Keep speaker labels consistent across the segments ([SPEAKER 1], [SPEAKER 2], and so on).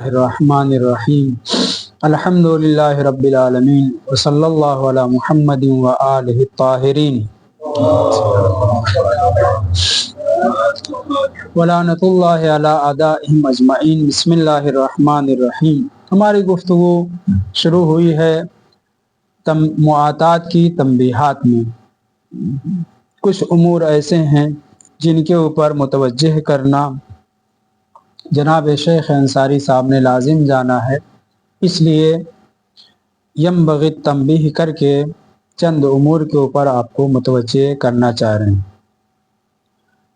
[SPEAKER 1] الرحمن الرحیم الحمد للہ رب العالمین وصلی اللہ علی محمد وآلہ الطاہرین ولعنۃ اللہ علی اعدائہم اجمعین۔ بسم اللہ الرحمن الرحیم۔ ہماری گفتگو شروع ہوئی ہے معاطات کی تنبیہات میں۔ کچھ امور ایسے ہیں جن کے اوپر متوجہ کرنا جناب شیخ انصاری صاحب نے لازم جانا ہے، اس لیے ینبغی تنبیہ کر کے چند امور کے اوپر آپ کو متوجہ کرنا چاہ رہے ہیں۔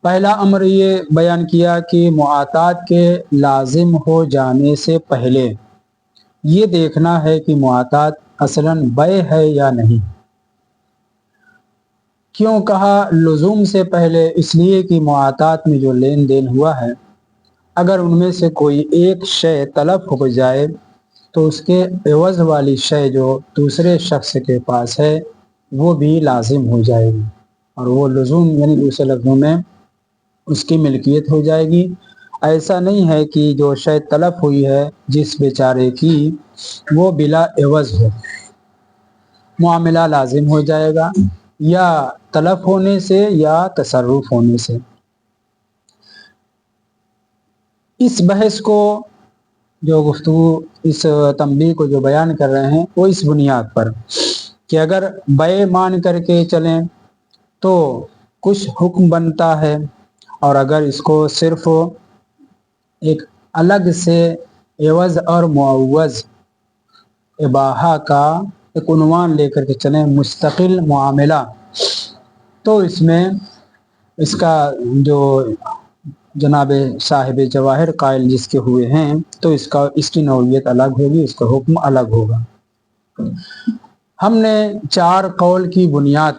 [SPEAKER 1] پہلا امر یہ بیان کیا کہ معاطات کے لازم ہو جانے سے پہلے یہ دیکھنا ہے کہ معاطات اصلاً بیع ہے یا نہیں۔ کیوں کہا لزوم سے پہلے؟ اس لیے کہ معاطات میں جو لین دین ہوا ہے، اگر ان میں سے کوئی ایک شے تلف ہو جائے تو اس کے عوض والی شے جو دوسرے شخص کے پاس ہے وہ بھی لازم ہو جائے گی، اور وہ لزوم یعنی دوسرے لفظوں میں اس کی ملکیت ہو جائے گی۔ ایسا نہیں ہے کہ جو شے تلف ہوئی ہے جس بیچارے کی وہ بلا عوض ہو، معاملہ لازم ہو جائے گا یا تلف ہونے سے یا تصرف ہونے سے۔ اس بحث کو جو گفتگو اس تنبیہ کو جو بیان کر رہے ہیں وہ اس بنیاد پر کہ اگر بیع مان کر کے چلیں تو کچھ حکم بنتا ہے، اور اگر اس کو صرف ایک الگ سے عوض اور معوض اباحہ کا ایک عنوان لے کر کے چلیں، مستقل معاملہ، تو اس میں اس کا جو جناب صاحب جواہر قائل جس کے ہوئے ہیں تو اس کی نوعیت الگ ہوگی، اس کا حکم الگ ہوگا۔ ہم نے چاروں قول کی بنیاد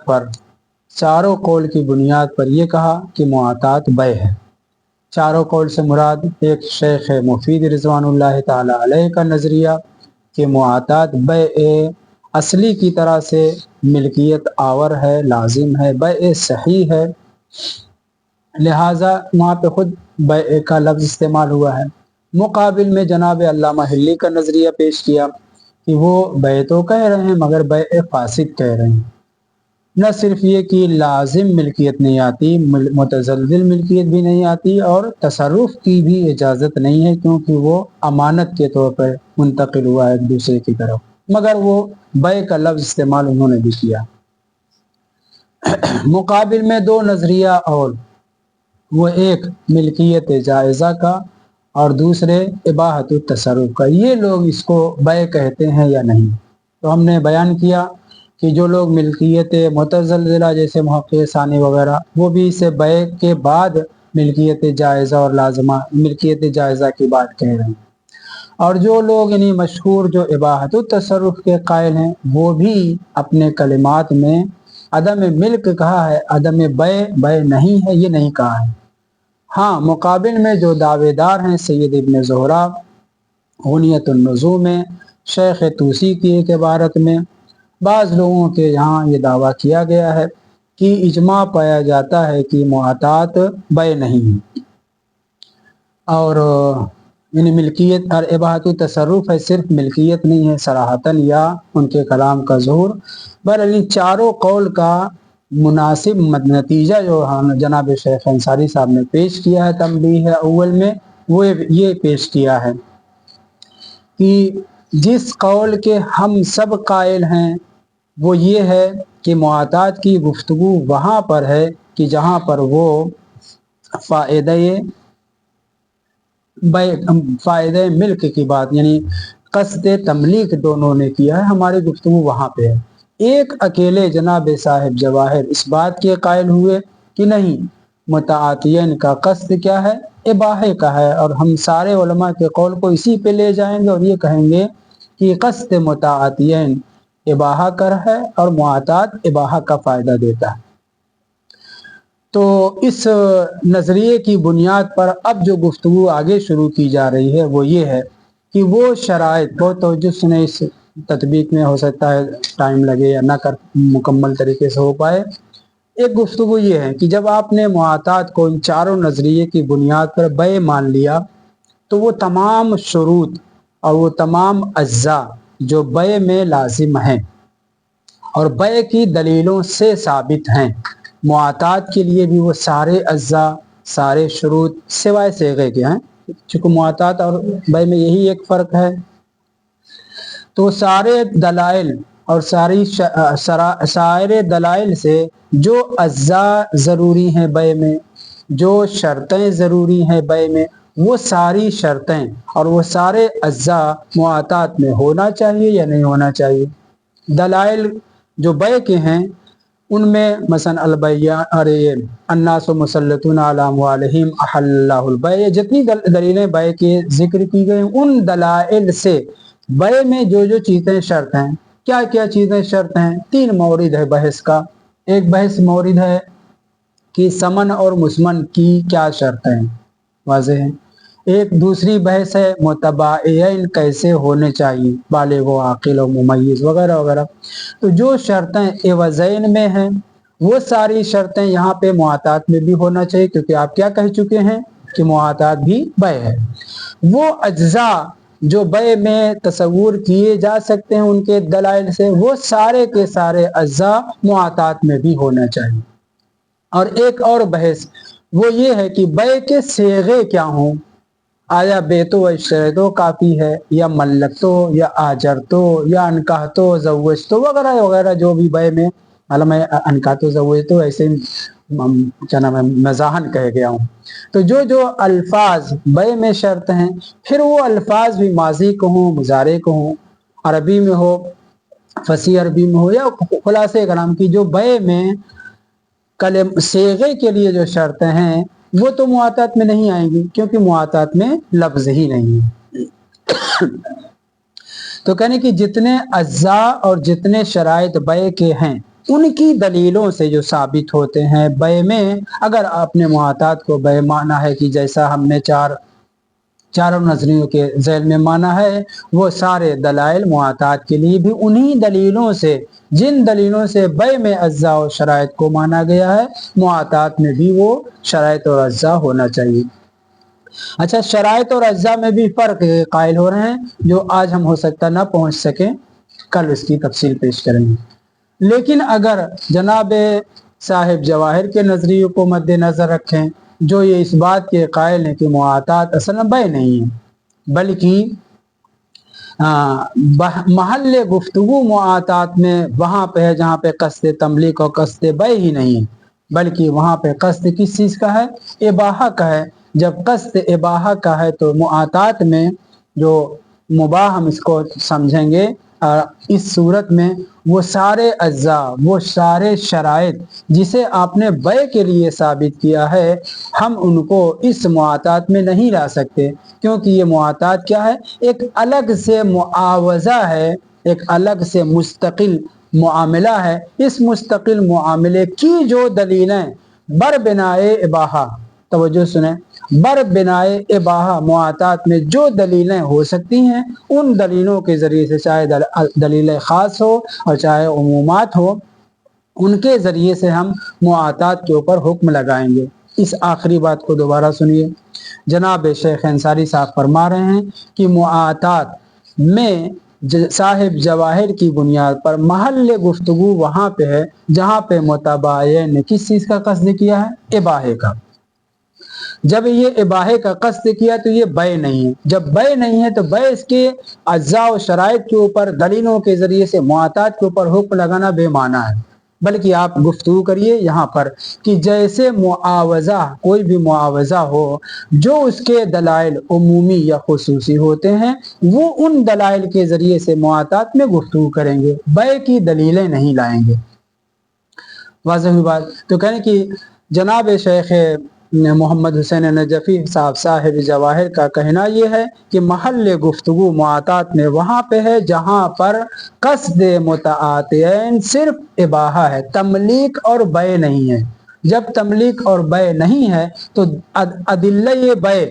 [SPEAKER 1] پر یہ کہا کہ معاطات بیع ہے۔ چاروں قول سے مراد ایک شیخ مفید رضوان اللہ تعالی علیہ کا نظریہ کہ معاطات بیع اصلی کی طرح سے ملکیت آور ہے، لازم ہے، بیع صحیح ہے، لہٰذا وہاں پہ خود بیع کا لفظ استعمال ہوا ہے۔ مقابل میں جناب علامہ حلی کا نظریہ پیش کیا کہ وہ بیع تو کہہ رہے ہیں مگر بیع فاسد کہہ رہے ہیں۔ نہ صرف یہ کہ لازم ملکیت نہیں آتی، متزلزل ملکیت بھی نہیں آتی، اور تصرف کی بھی اجازت نہیں ہے کیونکہ وہ امانت کے طور پر منتقل ہوا ہے ایک دوسرے کی طرف، مگر وہ بیع کا لفظ استعمال انہوں نے بھی کیا۔ مقابل میں دو نظریہ اور وہ ایک ملکیت جائزہ کا اور دوسرے اباحت التصرف کا، یہ لوگ اس کو بیع کہتے ہیں یا نہیں؟ تو ہم نے بیان کیا کہ جو لوگ ملکیت متزلزلہ جیسے محقق ثانی وغیرہ، وہ بھی اسے بیع کے بعد ملکیت جائزہ اور لازمہ ملکیت جائزہ کی بات کہہ رہے ہیں، اور جو لوگ یعنی مشہور جو اباحت التصرف کے قائل ہیں وہ بھی اپنے کلمات میں عدم ملک کہا ہے، عدم بیع نہیں ہے یہ نہیں کہا ہے۔ ہاں، مقابل میں جو دعوے دار ہیں سید ابن زہرہ غنیۃ النظوم میں، شیخ طوسی کی ایک عبارت میں، بعض لوگوں کے یہاں یہ دعویٰ کیا گیا ہے کہ اجماع پایا جاتا ہے کہ معاطات بیع نہیں ہے، اور یعنی ملکیت اور اباحت التصرف ہے، صرف ملکیت نہیں ہے صراحتاً یا ان کے کلام کا ظہور۔ بہرحال چاروں قول کا مناسب نتیجہ جو جناب شیخ انصاری صاحب نے پیش کیا ہے تنبیہ اول میں، وہ یہ پیش کیا ہے کہ جس قول کے ہم سب قائل ہیں وہ یہ ہے کہ معاطات کی گفتگو وہاں پر ہے کہ جہاں پر وہ فائدہ ملک کی بات یعنی قصد تملیک دونوں نے کیا ہے، ہماری گفتگو وہاں پہ ہے۔ ایک اکیلے جناب صاحب جواہر اس بات کے قائل ہوئے کہ نہیں، متعاطیین کا قصد کیا ہے؟ اباحے کا ہے، اور ہم سارے علماء کے قول کو اسی پہ لے جائیں گے اور یہ کہیں گے کہ قصد متعاطیین اباحہ کر ہے اور معاطات اباحہ کا فائدہ دیتا ہے۔ تو اس نظریے کی بنیاد پر اب جو گفتگو آگے شروع کی جا رہی ہے وہ یہ ہے کہ وہ شرائط بہت توجہ سے اس تطبیق میں ہو سکتا ہے ٹائم لگے یا نہ مکمل طریقے سے ہو پائے۔ ایک گفتگو یہ ہے کہ جب آپ نے معاطات کو ان چاروں نظریے کی بنیاد پر بیع مان لیا تو وہ تمام شروط اور وہ تمام اجزاء جو بے میں لازم ہیں اور بے کی دلیلوں سے ثابت ہیں، معاطات کے لیے بھی وہ سارے اجزاء، سارے شروط سوائے صیغے کے ہیں، چونکہ معاطات اور بے میں یہی ایک فرق ہے، تو سارے دلائل اور سارے دلائل سے جو اجزاء ضروری ہیں بے میں، جو شرطیں ضروری ہیں بے میں، وہ ساری شرطیں اور وہ سارے اجزاء معاطات میں ہونا چاہیے یا نہیں ہونا چاہیے۔ دلائل جو بے کے ہیں ان میں مثلا البیع اور الناس مسلطون علی اموالہم احل اللہ البیع، جتنی دلیلیں بے کے ذکر کی گئی ان دلائل سے بے میں جو جو چیزیں شرط ہیں، کیا کیا چیزیں شرط ہیں، 3 مورد ہے بحث کا۔ ایک بحث مورد ہے کہ ثمن اور مسمن کی کیا شرطیں واضح ہیں، ایک دوسری بحث ہے متباعین کیسے ہونے چاہیے، بالغ و عاقل و ممیز وغیرہ وغیرہ۔ تو جو شرطیں عوضین میں ہیں وہ ساری شرطیں یہاں پہ معاطات میں بھی ہونا چاہیے، کیونکہ آپ کیا کہہ چکے ہیں کہ معاطات بھی بے ہے۔ وہ اجزاء جو بے میں تصور کیے جا سکتے ہیں ان کے دلائل سے، وہ سارے کے سارے اجزاء معاطات میں بھی ہونا چاہیے۔ اور ایک اور بحث وہ یہ ہے کہ بے کے صیغے کیا ہوں، آیا بیتو و اشتریتو کافی ہے یا ملکتو یا آجرتو یا انکحتو زوجتو وغیرہ وغیرہ، جو بھی بے میں، حالانکہ میں انکحتو زوجتو ایسے کیا نام ہے مزاحن کہہ گیا ہوں۔ تو جو جو الفاظ بے میں شرط ہیں، پھر وہ الفاظ بھی ماضی کو ہوں، مضارع کو ہوں، عربی میں ہو، فصیح عربی میں ہو، یا خلاصہ کلام کی جو بے میں صیغے کے لیے جو شرطیں ہیں وہ تو معاطات میں نہیں آئیں گی، کیونکہ معاطات میں لفظ ہی نہیں ہے۔ تو کہنے کہ جتنے اجزاء اور جتنے شرائط بے کے ہیں ان کی دلیلوں سے جو ثابت ہوتے ہیں بے میں، اگر آپ نے معاطات کو بے مانا ہے کہ جیسا ہم نے چاروں نظریوں کے ذیل میں مانا ہے، وہ سارے دلائل معاطات کے لیے بھی انہی دلیلوں سے، جن دلیلوں سے بے میں اجزاء اور شرائط کو مانا گیا ہے، معاطات میں بھی وہ شرائط اور اجزاء ہونا چاہیے۔ اچھا، شرائط اور اجزاء میں بھی فرق قائل ہو رہے ہیں جو آج ہم ہو سکتا نہ پہنچ سکیں، کل اس کی تفصیل پیش کریں گے۔ لیکن اگر جناب صاحب جواہر کے نظریے کو مد نظر رکھیں، جو یہ اس بات کے قائل ہیں کہ معاطات اصل میں بے نہیں ہے، بلکہ محل گفتگو معاطات میں وہاں پہ ہے جہاں پہ قصد تملیک اور قصد بے ہی نہیں ہے، بلکہ وہاں پہ قصد کس چیز کا ہے، اباحہ کا ہے۔ جب قصد اباحہ کا ہے تو معاطات میں جو مباح ہم اس کو سمجھیں گے، اس صورت میں وہ سارے اجزاء، وہ سارے شرائط جسے آپ نے بے کے لیے ثابت کیا ہے، ہم ان کو اس معاطات میں نہیں لا سکتے، کیونکہ یہ معاطات کیا ہے، ایک الگ سے معاوضہ ہے، ایک الگ سے مستقل معاملہ ہے۔ اس مستقل معاملے کی جو دلیلیں بر بنائے اباحہ، توجہ سنیں، بر بنائے اباحہ معاطات میں جو دلیلیں ہو سکتی ہیں، ان دلیلوں کے ذریعے سے، چاہے دلیل خاص ہو اور چاہے عمومات ہو، ان کے ذریعے سے ہم معاطات کے اوپر حکم لگائیں گے۔ اس آخری بات کو دوبارہ سنیے، جناب شیخ انصاری صاحب فرما رہے ہیں کہ معاطات میں صاحب جواہر کی بنیاد پر محل گفتگو وہاں پہ ہے جہاں پہ متباین نے کس چیز کا قصد کیا ہے، اباحے کا۔ جب یہ اباحے کا قصد کیا تو یہ بے نہیں ہے، جب بے نہیں ہے تو بے اس کے اجزاء و شرائط کے اوپر دلیلوں کے ذریعے سے معاطات کے اوپر حکم لگانا بے معنی ہے۔ بلکہ آپ گفتگو کریے یہاں پر کہ جیسے معاوضہ، کوئی بھی معاوضہ ہو، جو اس کے دلائل عمومی یا خصوصی ہوتے ہیں، وہ ان دلائل کے ذریعے سے معاطات میں گفتگو کریں گے، بے کی دلیلیں نہیں لائیں گے۔ واضح ہوئی بات؟ تو کہیں کہ جناب شیخ محمد حسین نجفی صاحب جواہر کا کہنا یہ ہے کہ محل گفتگو معاطات میں وہاں پہ ہے جہاں پر قصد متعاطیین صرف اباحہ ہے، تملیک اور بے نہیں ہے۔ جب تملیک اور بے نہیں ہے تو ادلہ بے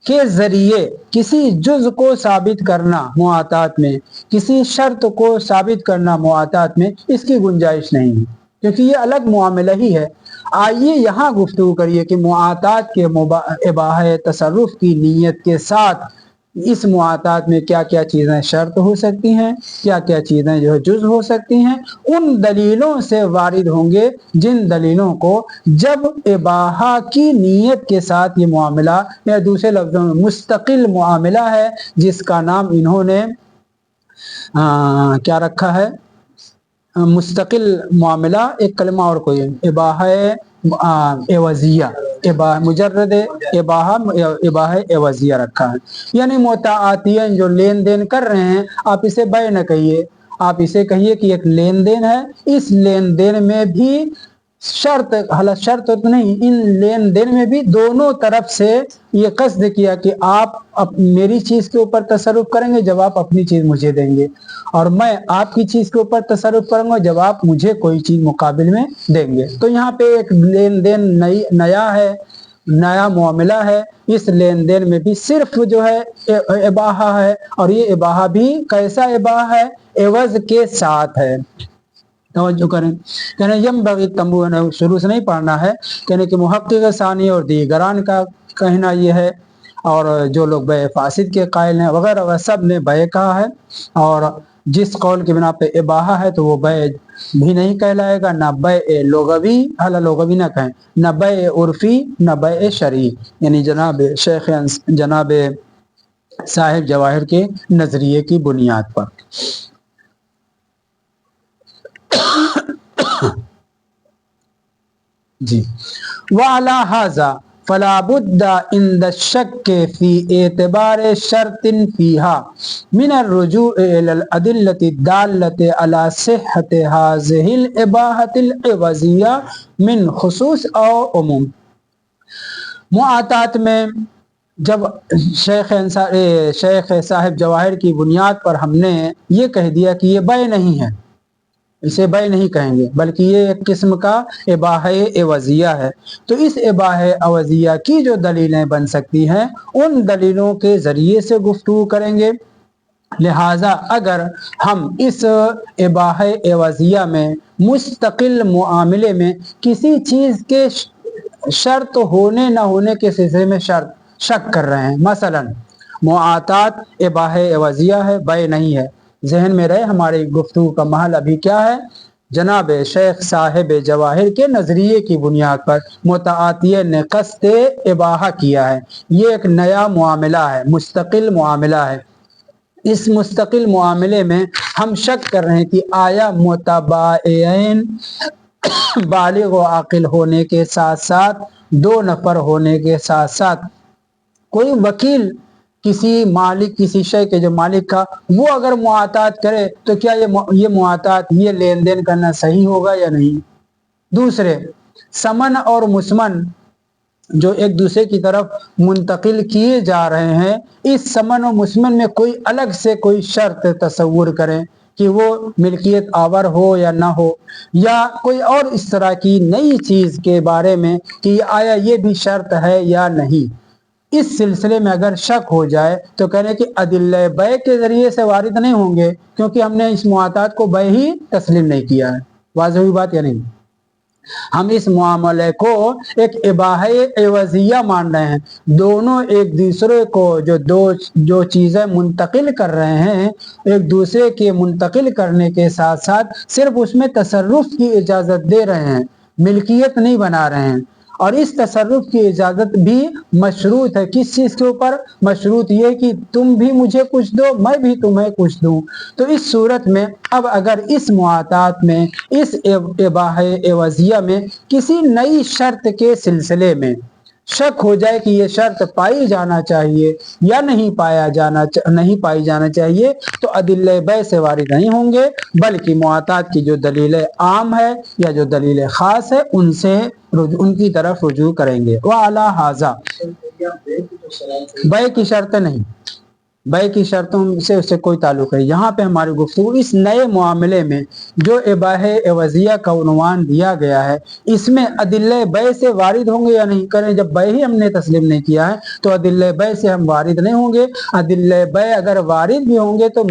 [SPEAKER 1] کے ذریعے کسی جز کو ثابت کرنا معاطات میں، کسی شرط کو ثابت کرنا معاطات میں، اس کی گنجائش نہیں ہے، क्योंकि ये अलग मामला ही है। आइए यहाँ गुफ्तगू करिए कि मुआतात के इबाह तसर्रुफ की नीयत के साथ इस मुआतात में क्या क्या चीज़ें शर्त हो सकती हैं, क्या क्या चीज़ें जो है जुज़ हो सकती हैं, उन दलीलों से वारिद होंगे जिन दलीलों को जब इबाहा की नीयत के साथ ये मामला, या दूसरे लफ्ज़ों में मुस्तकिल मामला है, जिसका नाम इन्होंने क्या रखा है, मुस्तकिल मामला, एक कलमा और कोई इबाह एवजिया, मुजर्रद इबाह एवजिया रखा है। यानी मुताआतियन जो लेन देन कर रहे हैं, आप इसे बै न कहिए, आप इसे कहिए कि एक लेन देन है। इस लेन देन में भी शर्त, हालांकि शर्त तो नहीं, इन लेन देन में भी दोनों तरफ से ये कस्द किया कि आप मेरी चीज के ऊपर तसर्रुफ करेंगे जब आप अपनी चीज मुझे देंगे, और मैं आपकी चीज के ऊपर तसर्रुफ करूंगा जब आप मुझे कोई चीज मुकाबिल में देंगे। तो यहाँ पे एक लेन देन नया है, नया मामला है। इस लेन देन में भी सिर्फ जो है इबाहा है, और ये इबाहा भी कैसा इबाहा है, एवज के साथ है। तवज्जो करें, कहने यम बगी तंबू, शुरू से नहीं पढ़ना है, कहने कि मुहक्किक सानी और दीगरान का कहना यह है, और जो लोग बे फासिद के कायल हैं वगैरह वह सब ने बे कहा है। और जिस कौल की बिना पे इबाहा है तो वो बे भी नहीं कहलाएगा, न बे लोगवी, हाला लोगवी ना कहें, न बे उर्फी, न बे शरई। यानी जनाब शेख जनाब साहिब जवाहिर के नजरिए की बुनियाद पर। जी, वाला हाजा फलाबुद्दा इंद शक्के फी एतबार शर्तिन फीहा मिनर रुजू इलल अदिल्लति दाल्लति अला सिहहति हाज़िहिल इबाहतिल इवज़िया मिन खुसूस औ उमूम। मुआतात में जब शेख साहिब जवाहिर की बुनियाद पर हमने ये कह दिया कि ये बै नहीं है, इसे बै नहीं कहेंगे, बल्कि ये एक किस्म का इबाह एवजिया है, तो इस इबाह एवजिया की जो दलीलें बन सकती हैं उन दलीलों के ज़रिए से गुफ्तगू करेंगे। लिहाजा अगर हम इस इबाह एवजिया में मुस्तकिल मुआमले में किसी चीज़ के शर्त होने न होने के सिलसिले में शक कर रहे हैं, मसलन मुआतात इबाह एवजिया है, बै नहीं है, जहन में रहे हमारी गुफ्तगू का महल अभी क्या है, जनाब शेख साहिब जवाहिर के नजरिए की बुनियाद पर मुताआतिय ने कस्द इबाहा किया है। ये एक नया मामला है, मुस्तकिल मामला है। इस मुस्तकिल मामले में हम शक कर रहे हैं कि आया मुतबाइन बालिग व आकिल होने के साथ साथ, दो नफर होने के साथ साथ, कोई वकील किसी मालिक, किसी शय के जो मालिक का, वो अगर मुआतात करे तो क्या ये मुआतात, ये लेन देन करना सही होगा या नहीं। दूसरे, समन और मुसमन जो एक दूसरे की तरफ मुंतकिल किए जा रहे हैं, इस समन और मुसमन में कोई अलग से कोई शर्त तस्वुर करें कि वो मिल्कियत आवर हो या ना हो, या कोई और इस तरह की नई चीज़ के बारे में कि आया ये भी शर्त है या नहीं। इस सिलसिले में अगर शक हो जाए तो कहने कि अदिल्ले बै के जरिए से वारिद नहीं होंगे, क्योंकि हमने इस मुआतात को बै ही तस्लीम नहीं किया है। वाज़ेह हुई बात या नहीं। हम इस मामले को एक इबाह एवजिया मान रहे हैं, दोनों एक दूसरे को जो चीज़ें मुंतकिल कर रहे हैं, एक दूसरे के मुंतकिल करने के साथ साथ सिर्फ उसमें तसर्रुफ की इजाज़त दे रहे हैं, मिल्कियत नहीं बना रहे हैं। और इस तसर्रुफ की इजाज़त भी मशरूत है, किस चीज़ के ऊपर मशरूत, ये कि तुम भी मुझे कुछ दो, मैं भी तुम्हें कुछ दूं। तो इस सूरत में अब अगर इस मुआतात में, इस इबाह एवजिया में किसी नई शर्त के सिलसिले में शक हो जाए कि ये शर्त पाई जाना चाहिए या नहीं पाई जाना चाहिए, तो अदिल्ले बै से वारिद नहीं होंगे, बल्कि मुआतात की जो दलील आम है या जो दलील ख़ास है उनकी तरफ रुजू करेंगे। व अला हाजा, बै की शर्त नहीं, बै की शर्तों से उससे कोई ताल्लुक है। यहाँ पे हमारी गुफ्तगू इस नए मामले में जो इबाहे एवजिया का उन्वान दिया गया है, इसमें अदिल्ले बै से वारिद होंगे या नहीं। करें जब बै ही हमने तस्लीम नहीं किया है तो अदिल्ले बै से हम वारिद नहीं होंगे। अदिल्ले बै अगर वारिद भी होंगे तो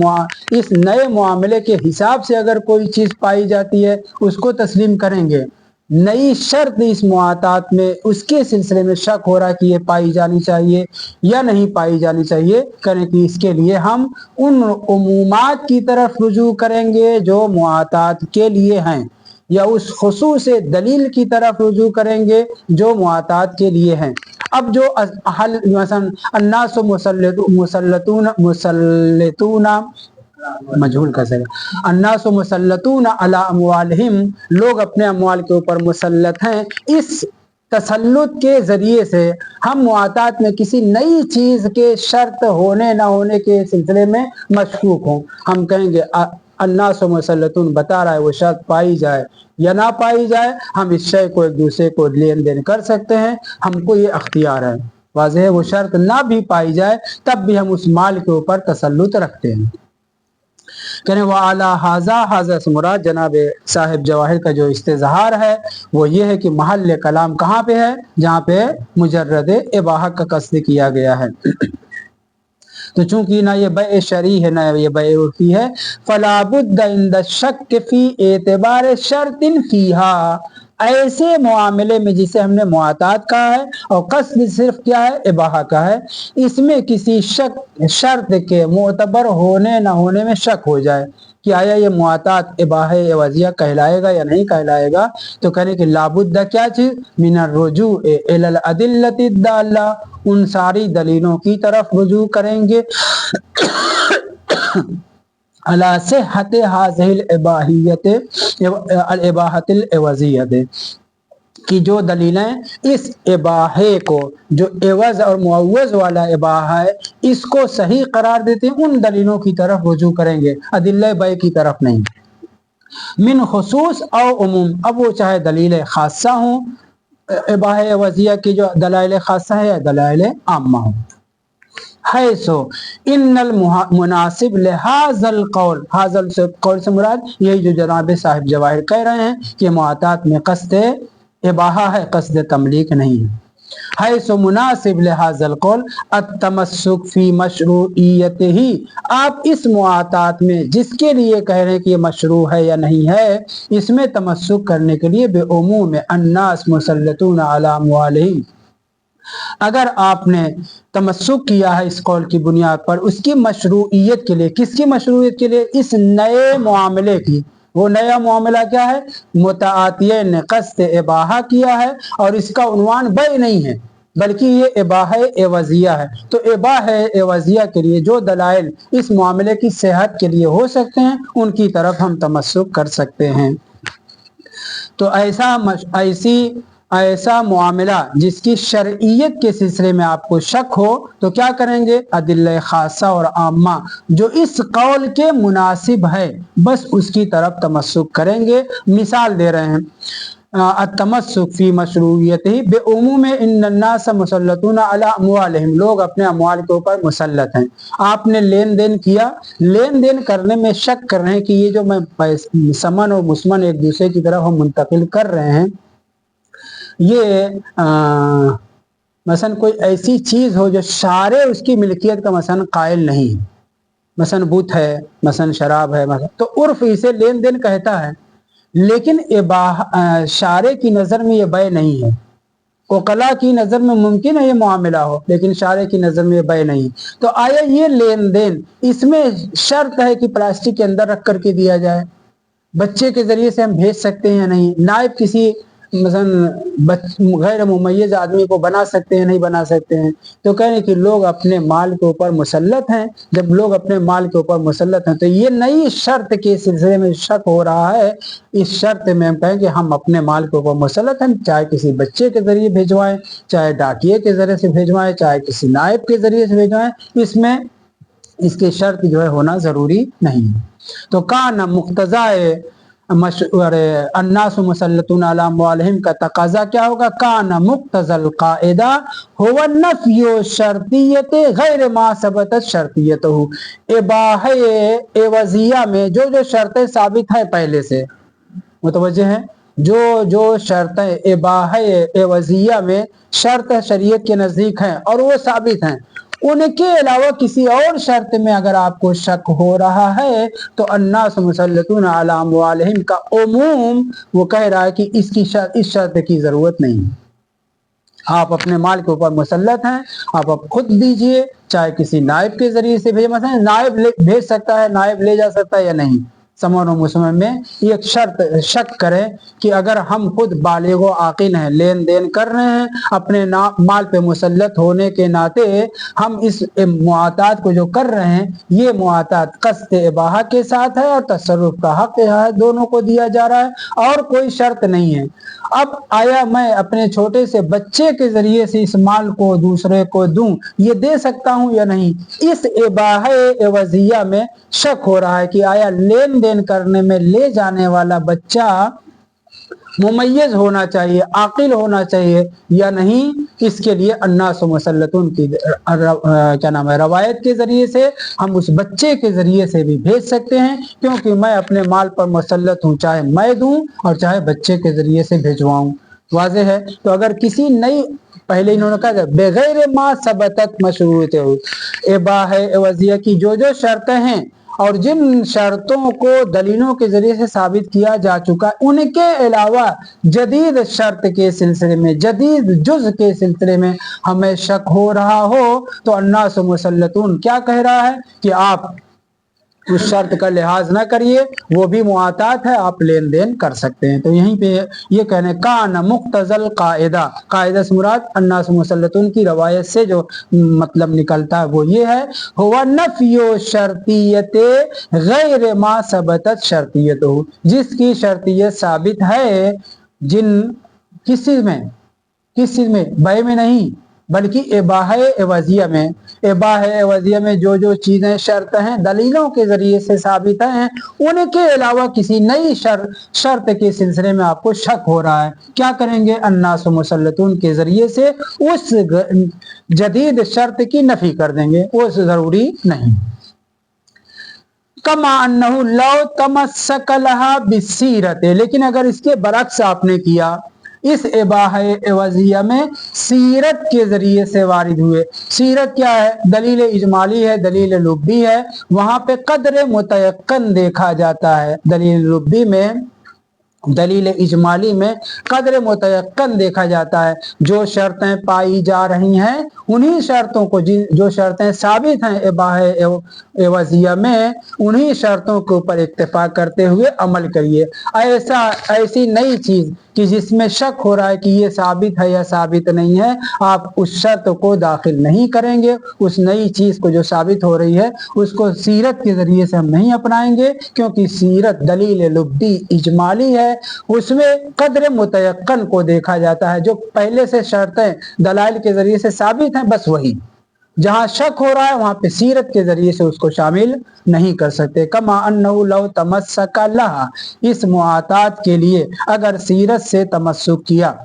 [SPEAKER 1] इस नए मामले के हिसाब से अगर कोई चीज़ पाई जाती है उसको तस्लीम करेंगे। नई शर्त इस मुआतात में, उसके सिलसिले में शक हो रहा है कि ये पाई जानी चाहिए या नहीं पाई जानी चाहिए, करें कि इसके लिए हम उन उमूमात की तरफ रुजू करेंगे जो मुआतात के लिए हैं, या उस खुसूस दलील की तरफ रुजू करेंगे जो मुआतात के लिए हैं। अब जो मसलन अन्नास मुसल्लतूना मजहूल का सगा अन्नास मुसल्लतून अला अमवालिहिम, लोग अपने अमवाल के ऊपर मुसल्लत हैं। इस तसल्लुत के जरिए से हम मुआतात में किसी नई चीज के शर्त होने ना होने के सिलसिले में मशकूक हों, हम कहेंगे अन्नास मुसल्लतून बता रहा है वो शर्त पाई जाए या ना पाई जाए, हम इस शय को एक दूसरे को लेन देन कर सकते हैं, हमको ये अख्तियार है। वाज़ेह है वो शर्त ना भी पाई जाए तब भी हम उस माल के ऊपर तसल्लुत रखते हैं। कहने व आला हाजा से मुराद जनाब साहिब जवाहिर का जो इस्तेज़हार है वो ये है कि महल कलाम कहाँ पे है, जहाँ पे मुजर्रद इबाहा का कस्द किया गया है। तो चूंकि ना ये बै शरी है ना ये बै उर्फी है, फलाबुद्द इंद शक फी एतबार शर्तिन फीहा, ऐसे मामले में जिसे हमने मुआतात कहा है और कस्द सिर्फ क्या है, इबाहा का है, इसमें किसी शर्त के मोतबर होने ना होने में शक हो जाए कि आया ये मुआतात इबाहे एवजिया कहलाएगा या नहीं कहलाएगा, तो कहने की लाबुद्दा क्या चीज, मिनर रुजू इलल अदिल्लति दाल्ला, उन सारी दलीलों की तरफ रुजू करेंगे अला सिहत हाज़िल इबाहियत अल इबाहतिल एवजियत, कि जो दलीलें इस इबाहे को, जो एवज और मुअव्वज वाला इबाहा है, इसको सही करार देते हैं, उन दलीलों की तरफ रुजू करेंगे, अदिल्ले बै की तरफ नहीं। मिन खुसूस और उमूम, अब वो चाहे दलील खासा हो इबाहा एवजिया की जो दलाइल खासा है या दलाइल आम्मा हो। है सो इन्नल मुनासिब लिहाज़ल कौल, हाज़ल से कौल से मुराद यही जो जनाब साहिब जवाहिर कह रहे हैं कि मुआतात में कस्द इबाहा है, कस्द तमलीक नहीं है। है सो मुनासिब लिहाज़ल कौल अत्तमस्सुक फी मशरूइयतिही, आप इस मुआतात में जिसके लिए कह रहे हैं कि ये मशरू है या नहीं है, इसमें तमस्सुक करने के लिए बेउमूम अन्नास मुसल्लतून अला अमवालिहिम, अगर आपने तमस्सुक किया है इस कौल की बुनियाद पर उसकी मशरूइयत के लिए, किसकी मशरूइयत के लिए, इस नए मामले की। वो नया मामला क्या है, मुताअतिये ने कस्द इबाहा किया है और इसका उन्वान बै नहीं है बल्कि ये इबाहा एवजिया है। तो इबाहा एवजिया के लिए जो दलाइल इस मामले की सेहत के लिए हो सकते हैं उनकी तरफ हम तमस्सुक कर सकते हैं। तो ऐसा मामला जिसकी शरइयत के सिलसिले में आपको शक हो तो क्या करेंगे, अदिल्ले खासा और आम्मा जो इस कौल के मुनासिब है बस उसकी तरफ तमस्सुक करेंगे। मिसाल दे रहे हैं, अत्तमस्सुक फी मशरूइयतिही बेउमूम इन्नन्नास मुसल्लतून अला अमवालिहिम, लोग अपने अमवाल के ऊपर मुसल्लत हैं। आपने लेन देन किया, लेन देन करने में शक कर रहे हैं कि ये जो मैं समन और मुस्मन एक दूसरे की तरफ हम मुंतकिल कर रहे हैं, ये मसलन कोई ऐसी चीज हो जो सारे उसकी मिल्कियत का मसलन कायल नहीं है, मसलन बुत है, मसलन शराब है, मसलन, तो उर्फ इसे लेन देन कहता है, लेकिन शारे की नजर में ये बै नहीं है। ओकला की नजर में मुमकिन है ये मामला हो लेकिन शारे की नजर में ये बै नहीं। तो आया ये लेन देन, इसमें शर्त है कि प्लास्टिक के अंदर रख करके दिया जाए, बच्चे के जरिए से हम भेज सकते हैं या नहीं, नायब किसी मसलन गैर मुमय्यज आदमी को बना सकते हैं नहीं बना सकते हैं। तो कह रहे कि लोग अपने माल के ऊपर मुसल्लत हैं, जब लोग अपने माल के ऊपर मुसल्लत हैं तो ये नई शर्त के सिलसिले में शक हो रहा है। इस शर्त में हम कहें कि हम अपने माल के ऊपर मुसल्लत हैं, चाहे किसी बच्चे के जरिए भिजवाएं, चाहे डाकिए के जरिए से भिजवाएं, चाहे किसी नायब के जरिए से भिजवाएं, इसमें इसकी शर्त जो है होना जरूरी नहीं है। तो कान मुक्तज़ाए अन्नासु मुसल्लतुन अला अम्वालिहिम का तकाजा क्या होगा? कान मुक्तजल कायदा हुवा नफ्यु शर्तियत गैर मा सबतत शर्तियतहु। इबाह एवजिया में जो जो शर्तें साबित है पहले से, मुतवज्जे हैं, जो जो शर्तें इबाह एवजिया में शर्त शरीयत के नज़दीक हैं और वो साबित हैं, उनके अलावा किसी और शर्त में अगर आपको शक हो रहा है तो अन्नास मुसल्लतून अला अम्वालिहिम का उमूम वो कह रहा है कि इस शर्त की जरूरत नहीं है। आप अपने माल के ऊपर मुसल्लत हैं, आप खुद दीजिए, चाहे किसी नायब के जरिए से भेजे, मतलब नायब भेज सकता है, नायब ले जा सकता है या नहीं। समन और मुसलमान में एक शर्त शक करें कि अगर हम खुद बालिग व आकिल हैं, लेन देन कर रहे हैं, अपने माल पे मुसल्लत होने के नाते हम इस मुआतात को जो कर रहे हैं, ये मुआतात क़स्द इबाहा के साथ है और तसर्रुफ का हक है, दोनों को दिया जा रहा है और कोई शर्त नहीं है। अब आया मैं अपने छोटे से बच्चे के जरिए से इस माल को दूसरे को दूं, ये दे सकता हूं या नहीं? इस इबाह एवजिया में शक हो रहा है कि आया लेन देन करने में ले जाने वाला बच्चा मुमय्यज होना चाहिए, आकिल होना चाहिए या नहीं। इसके लिए अन्नास मुसल्लतून की क्या नाम है रवायत के जरिए से हम उस बच्चे के जरिए से भी भेज सकते हैं, क्योंकि मैं अपने माल पर मुसल्लत हूँ, चाहे मैं दूं और चाहे बच्चे के जरिए से भिजवाऊं। वाज़े है। तो अगर किसी नई, पहले इन्होंने कहा बगैर मा सबतत मशरूत इबाह एवजिया की जो जो शर्तें हैं और जिन शर्तों को दलीलों के जरिए से साबित किया जा चुका, उनके अलावा जदीद शर्त के सिलसिले में, जदीद जुज के सिलसिले में हमें शक हो रहा हो तो अन्नास मुसल्लतून क्या कह रहा है कि आप उस शर्त का लिहाज ना करिए, वो भी मुआतात है, आप लेन देन कर सकते हैं। तो यहीं पे ये कहने कान मुक्तजल कायदा, कायदा से मुराद अन्नास मुसल्लतून की रवायत से जो मतलब निकलता है वो ये है, हुवा नफियो शर्तियत गैर मा सबतत शर्तियत हो, जिसकी शर्तियत साबित है, जिन किसी में बय में नहीं बल्कि इबाह एवजिया में, इबाह एवजिया में जो जो चीजें शर्त हैं दलीलों के जरिए से साबित हैं, उनके अलावा किसी नई शर्त के सिलसिले में आपको शक हो रहा है, क्या करेंगे? अन्नास मुसल्लतून के जरिए से उस जदीद शर्त की नफी कर देंगे, वो जरूरी नहीं। कमा अन्नहु लौ तमस्सक लहा बिसीरत, लेकिन अगर इसके बरक्स आपने किया, इस इबाह एवजिया में सीरत के जरिए से वारिद हुए। सीरत क्या है? दलील इजमाली है, दलील लुब्बी है, वहां पे कदर मुतयक्कन देखा जाता है। दलील लुब्बी में, दलील इजमाली में कदर मुतयक्कन देखा जाता है। जो शर्तें पाई जा रही हैं उन्हीं शर्तों को, जो शर्तें साबित हैं इबाह एवजिया में, उन्हीं शर्तों के ऊपर इत्तेफाक करते हुए अमल करिए। ऐसी नई चीज कि जिसमें शक हो रहा है कि ये साबित है या साबित नहीं है, आप उस शर्त को दाखिल नहीं करेंगे। उस नई चीज को जो साबित हो रही है उसको सीरत के जरिए से हम नहीं अपनाएंगे, क्योंकि सीरत दलील लुब्बी इजमाली है, उसमें कदर मुतयक्कन को देखा जाता है। जो पहले से शर्तें दलाइल के जरिए से साबित हैं, बस वही। जहां शक हो रहा है वहां पे सीरत के जरिए से उसको शामिल नहीं कर सकते। कमा अन्नहु लौ तमस्सक लहा, इस मुआतात के लिए अगर सीरत से तमस्सुक किया,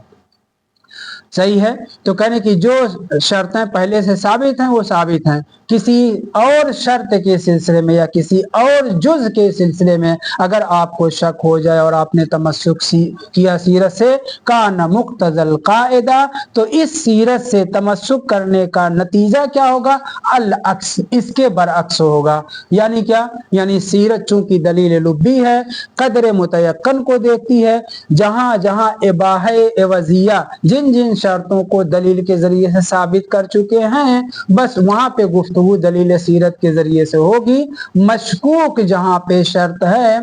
[SPEAKER 1] सही है। तो कहने की जो शर्तें पहले से साबित हैं वो साबित हैं, किसी और शर्त के सिलसिले में या किसी और जुज के सिलसिले में अगर आपको शक हो जाए और आपने तमस्सुक किया सीरत से, कान मुक्तजल कायदा, तो इस सीरत से तमस्सुक करने का नतीजा क्या होगा? अल अक्स, इसके बरअक्स होगा। यानी क्या? यानी सीरत चूंकि दलील लुब्बी है, कदर मुतयक्कन को देखती है, जहां जहां इबाह एवजिया जिन जिन शर्तों को दलील के जरिए से साबित कर चुके हैं, बस वहां पे गुफ्तगू दलील सीरत के जरिए से होगी। मशकूक जहां पे शर्त है,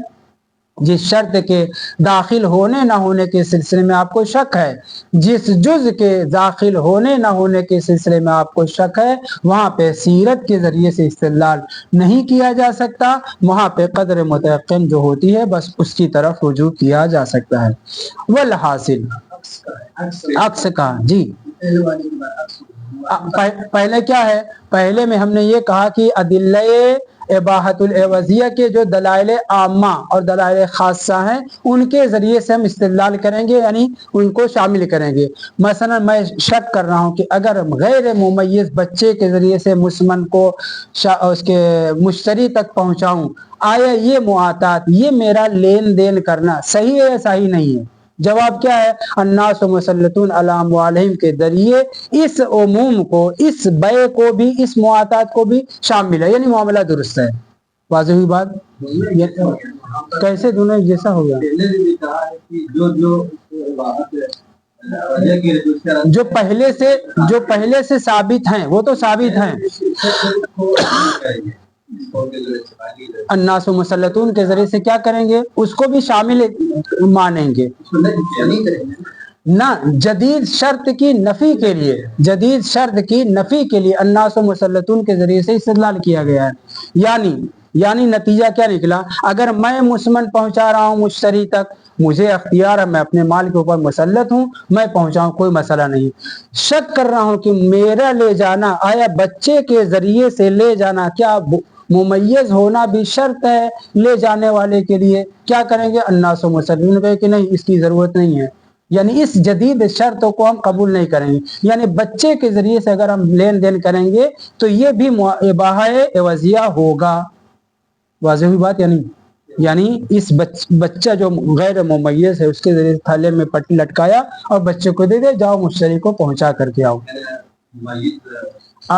[SPEAKER 1] जिस शर्त के दाखिल होने ना होने के सिलसिले में आपको शक है, जिस जुज के दाखिल होने ना होने के सिलसिले में आपको शक है, वहां पे सीरत के जरिए से इस्तेदलाल नहीं किया जा सकता। वहां पे कदर मुतयक्किन जो होती है बस उसकी तरफ रुजू किया जा सकता है। वल हासिल अक्स का जी, पहले क्या है? पहले में हमने ये कहा कि अदिल्ले इबाहतुल एवज़िया के जो दलाइल आम्मा और दलाइल खासा हैं उनके ज़रिए से हम इस्तेदलाल करेंगे, यानी उनको शामिल करेंगे। मसलन मैं शक कर रहा हूँ कि अगर गैर मुमय्यज़ बच्चे के ज़रिए से मुसमन को उसके मुश्तरी तक पहुँचाऊँ, आया ये मुआतात, ये मेरा लेन देन करना सही है या सही नहीं है? जवाब क्या है? अन्नास मुसल्लतून अला अम्वालिहिम के जरिए इस उमूम को, इस बय को भी, इस मुआतात को भी शामिल है, यानी मामला दुरुस्त है। वाज़ेह हुई बात? कैसे दोनों जैसा हो गया? जो पहले से साबित हैं वो तो साबित हैं। अन्नास मुसल्लतून के जरिए से क्या करेंगे? उसको भी शामिल मानेंगे ना। जदीद शर्त की नफी के लिए, जदीद शर्त की नफी के लिए अन्नास मुसल्लतून के जरिए से इस्तेदलाल किया गया है। यानी नतीजा क्या निकला? अगर मैं मुसमन पहुंचा रहा हूं मुश्तरी तक, मुझे अख्तियार है, मैं अपने माल के ऊपर मुसल्लत हूं, मैं पहुंचाऊं, कोई मसला नहीं। शक कर रहा हूं कि मेरा ले जाना, आया बच्चे के जरिए से ले जाना क्या मुमय्यज़ होना भी शर्त है ले जाने वाले के लिए? क्या करेंगे? अन्नास मुसल्लतून कहे कि नहीं, इसकी ज़रूरत नहीं है, यानी इस जदीद शर्त को हम कबूल नहीं करेंगे। यानी बच्चे के जरिए से अगर हम लेन देन करेंगे तो ये भी इबाहा एवज़िया होगा। वाज़ेह हुई बात? यानी इस बच्चा जो गैर मुमय्यज़ है उसके जरिए थाले में पट्टी लटकाया और बच्चे को दे दे, जाओ मुश्तरी को पहुंचा करके आओ।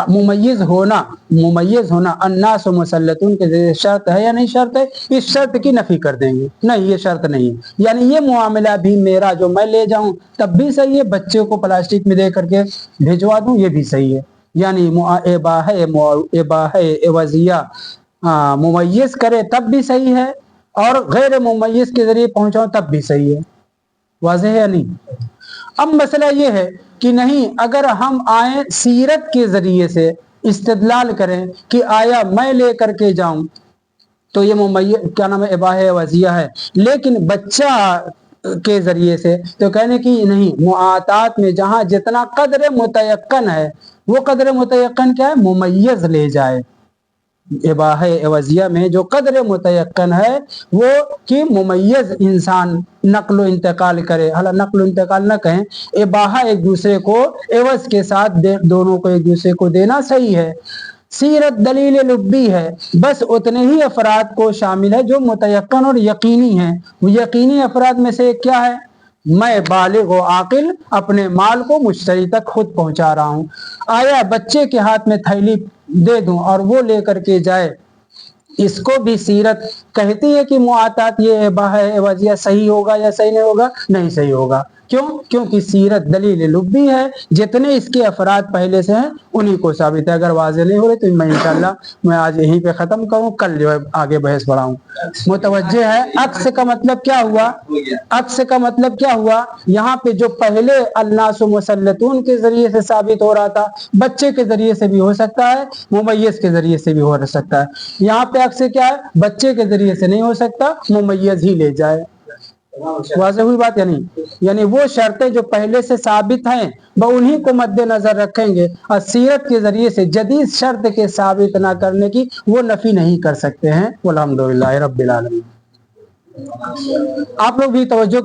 [SPEAKER 1] मुमय्यज़ होना अन्नास मुसल्लतून के जरिए शर्त है या नहीं शर्त है? इस शर्त की नफी कर देंगे, नहीं ये शर्त नहीं है। यानी ये मुआमला भी मेरा जो मैं ले जाऊं तब भी सही है, बच्चे को प्लास्टिक में दे करके भिजवा दूं ये भी सही है। यानी इबाहा एवज़िया मुमय्यज़ करे तब भी सही है और गैर मुमय्यज़ के जरिए पहुंचाऊं तब भी सही है। वाज़ेह है या नहीं? अब मसला ये है कि नहीं, अगर हम आए सीरत के जरिए से इस्तेदलाल करें कि आया मैं ले करके जाऊं तो ये क्या नाम है, इबाहा एवज़िया है। लेकिन बच्चा के जरिए से तो कहने की नहीं, मुआतात में जहां जितना कदर मुतयक्कन है वो कदर मुतयक्कन क्या है? मुमय्यज़ ले जाए। इबाहा एवज़िया में जो कदर मुतयक्कन है वो कि मुमय्यज़ इंसान नक्ल इंतकाल करे। हालांकि नक्ल इंतकाल न कहें, इबाहा एक दूसरे को एवज़ के साथ दोनों को एक दूसरे को देना सही है। सीरत दलील लुब्बी है, बस उतने ही अफराद को शामिल है जो मुतयक्कन और यकीनी हैं। यकीनी अफराद में से क्या है? मैं बालिग व आकिल अपने माल को मुश्तरी तक खुद पहुंचा रहा हूं। आया बच्चे के हाथ में थैली दे दूं और वो लेकर के जाए, इसको भी सीरत कहती है कि मुआतात ये इबाहा एवज़िया सही होगा या सही नहीं होगा? नहीं सही होगा। क्यों? क्योंकि सीरत दलील लुब्बी है, जितने इसके अफराद पहले से हैं उन्हीं को साबित है। अगर वाज़ेह नहीं हो रहे तो मैं इंशाअल्लाह आज यहीं पे ख़त्म करूँ, कल जो है आगे बहस बढ़ाऊँ। मुतवज्जे है? अक्स का मतलब क्या हुआ? अक्स का मतलब क्या हुआ? यहाँ पे जो पहले अन्नास मुसल्लतून के जरिए से साबित हो रहा था, बच्चे के जरिए से भी हो सकता है, मुमय्यज़ के जरिए से भी हो सकता है। यहाँ पे अक्स क्या है? बच्चे के जरिए से नहीं हो सकता, मुमय्यज़ ही ले जाए। वाज़ेह हुई बात? यानी वो शर्तें जो पहले से साबित हैं वो उन्हीं को मद्देनजर रखेंगे और सीरत के जरिए से जदीद शर्त के साबित ना करने की वो नफी नहीं कर सकते हैं। अल्हम्दुलिल्लाह रब्बिल आलमीन। आप लोग भी तवज्जो